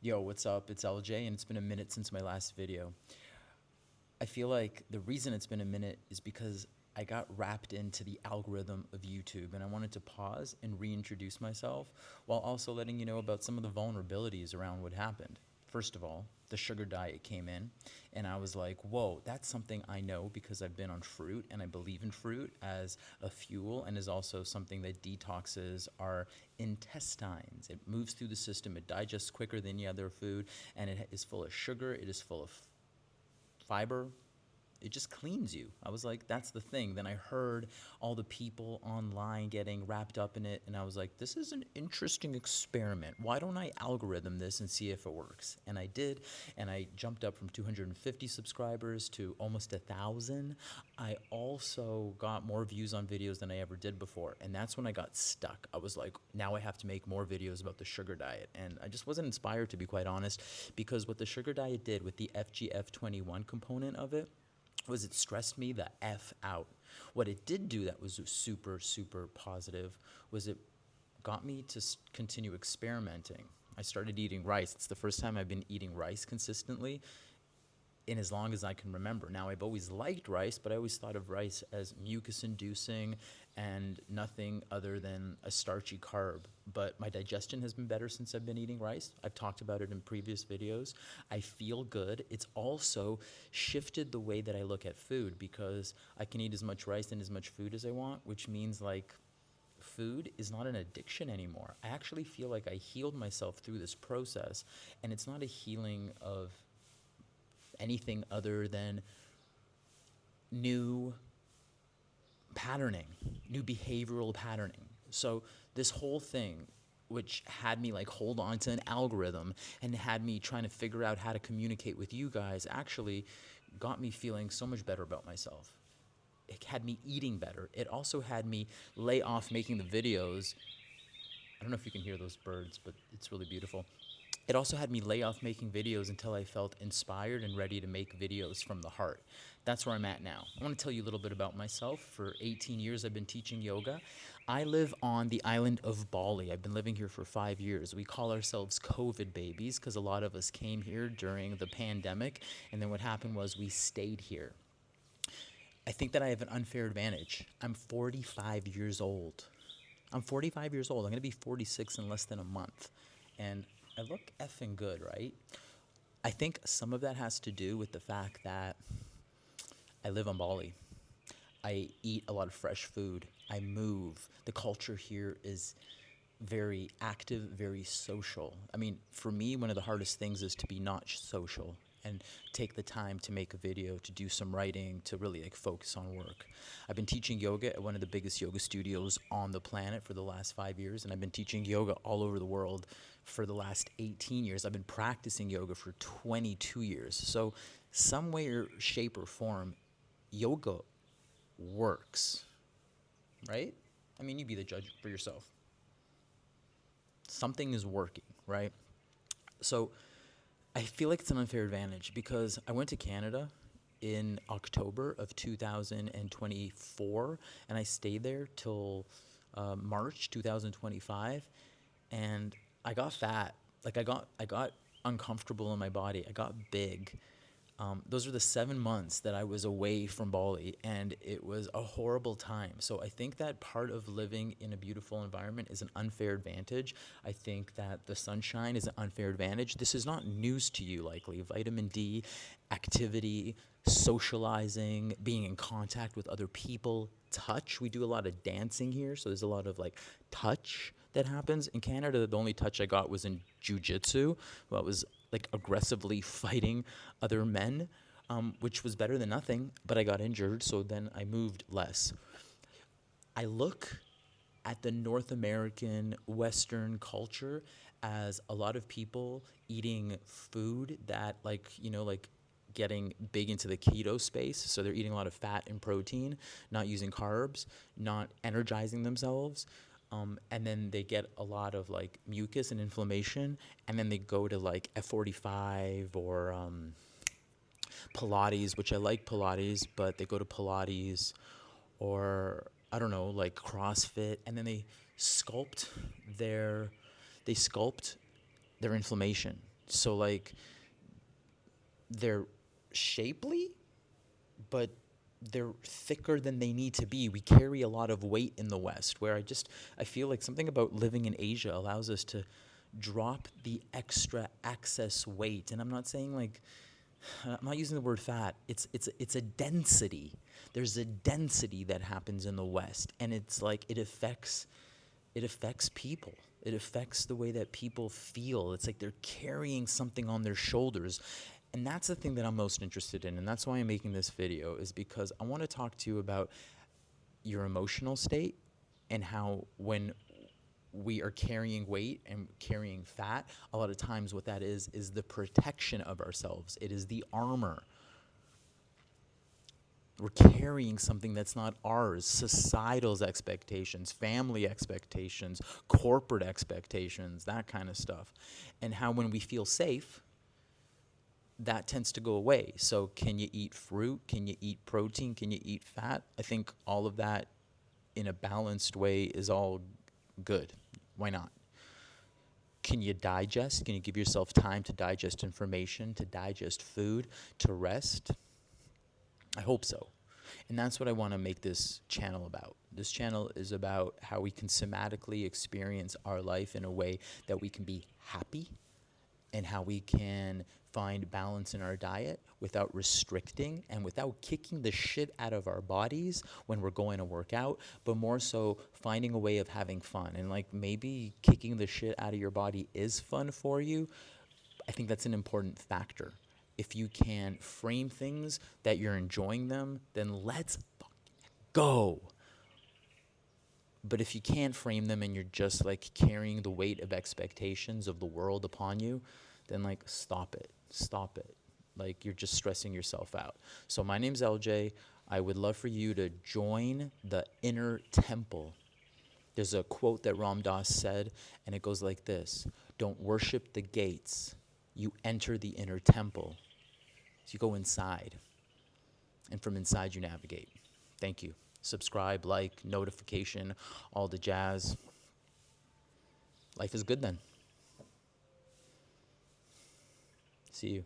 Yo, what's up? It's LJ, and it's been a minute since my last video. I feel like the reason it's been a minute is because I got wrapped into the algorithm of YouTube, and I wanted to pause and reintroduce myself while also letting you know about some of the vulnerabilities around what happened. First of all, the sugar diet came in, and I was like, whoa, that's something I know because I've been on fruit and I believe in fruit as a fuel and is also something that detoxes our intestines. It moves through the system, it digests quicker than any other food, and it is full of sugar, it is full of fiber. It just cleans you. I was like, that's the thing. Then I heard all the people online getting wrapped up in it, and I was like, this is an interesting experiment. Why don't I algorithm this and see if it works? And I did, and I jumped up from 250 subscribers to almost 1,000. I also got more views on videos than I ever did before, and that's when I got stuck. I was like, now I have to make more videos about the sugar diet, and I just wasn't inspired, to be quite honest, because what the sugar diet did with the FGF21 component of it was it stressed me the F out. What it did do that was super, super positive was it got me to continue experimenting. I started eating rice. It's the first time I've been eating rice consistently in as long as I can remember. Now, I've always liked rice, but I always thought of rice as mucus inducing and nothing other than a starchy carb. But my digestion has been better since I've been eating rice. I've talked about it in previous videos. I feel good. It's also shifted the way that I look at food because I can eat as much rice and as much food as I want, which means like food is not an addiction anymore. I actually feel like I healed myself through this process, and it's not a healing of anything other than new patterning, new behavioral patterning. So this whole thing, which had me like hold on to an algorithm and had me trying to figure out how to communicate with you guys, actually got me feeling so much better about myself. It had me eating better. It also had me lay off making the videos. I don't know if you can hear those birds, but it's really beautiful. It also had me lay off making videos until I felt inspired and ready to make videos from the heart. That's where I'm at now. I want to tell you a little bit about myself. For 18 years, I've been teaching yoga. I live on the island of Bali. I've been living here for 5 years. We call ourselves COVID babies because a lot of us came here during the pandemic, and then what happened was we stayed here. I think that I have an unfair advantage. I'm 45 years old. I'm 45 years old. I'm going to be 46 in less than a month. And I look effing good, right? I think some of that has to do with the fact that I live on Bali. I eat a lot of fresh food. I move. The culture here is very active, very social. I mean, for me, one of the hardest things is to be not social and take the time to make a video, to do some writing, to really like focus on work. I've been teaching yoga at one of the biggest yoga studios on the planet for the last 5 years, and I've been teaching yoga all over the world for the last 18 years. I've been practicing yoga for 22 years. So some way or shape or form, yoga works, right? I mean, you be the judge for yourself. Something is working, right? So I feel like it's an unfair advantage because I went to Canada in October of 2024 and I stayed there till March 2025, and I got fat. Like I got uncomfortable in my body. I got big. Those are the 7 months that I was away from Bali, and it was a horrible time. So I think that part of living in a beautiful environment is an unfair advantage. I think that the sunshine is an unfair advantage. This is not news to you, likely. Vitamin D, activity, socializing, being in contact with other people, touch. We do a lot of dancing here, so there's a lot of like touch that happens. In Canada, the only touch I got was in jiu-jitsu. Well, it was like aggressively fighting other men, which was better than nothing, but I got injured, so then I moved less. I look at the North American Western culture as a lot of people eating food that, like, like getting big into the keto space. So they're eating a lot of fat and protein, not using carbs, not energizing themselves. And then they get a lot of like mucus and inflammation, and then they go to like F45 or Pilates, which I like Pilates, but they go to Pilates or I don't know, like CrossFit, and then sculpt their they sculpt their inflammation. So like they're shapely, but they're thicker than they need to be. We carry a lot of weight in the West, where I feel like something about living in Asia allows us to drop the extra excess weight. And I'm not saying like, I'm not using the word fat. It's a density. There's a density that happens in the West, and it's like it affects people. It affects the way that people feel. It's like they're carrying something on their shoulders. And that's the thing that I'm most interested in. And that's why I'm making this video, is because I want to talk to you about your emotional state and how when we are carrying weight and carrying fat, a lot of times what that is the protection of ourselves. It is the armor. We're carrying something that's not ours. Societal's expectations, family expectations, corporate expectations, that kind of stuff. And how when we feel safe, that tends to go away. So can you eat fruit? Can you eat protein? Can you eat fat? I think all of that in a balanced way is all good. Why not? Can you digest? Can you give yourself time to digest information, to digest food, to rest? I hope so. And that's what I want to make this channel about. This channel is about how we can somatically experience our life in a way that we can be happy, and how we can find balance in our diet without restricting and without kicking the shit out of our bodies when we're going to work out, but more so finding a way of having fun. And like maybe kicking the shit out of your body is fun for you. I think that's an important factor. If you can frame things that you're enjoying them, then let's go. But if you can't frame them and you're just like carrying the weight of expectations of the world upon you, then like stop it. Stop it. Like you're just stressing yourself out. So my name's LJ. I would love for you to join the inner temple. There's a quote that Ram Dass said, and it goes like this: don't worship the gates. You enter the inner temple. So you go inside, and from inside you navigate. Thank you. Subscribe, like, notification, all the jazz. Life is good then. See you.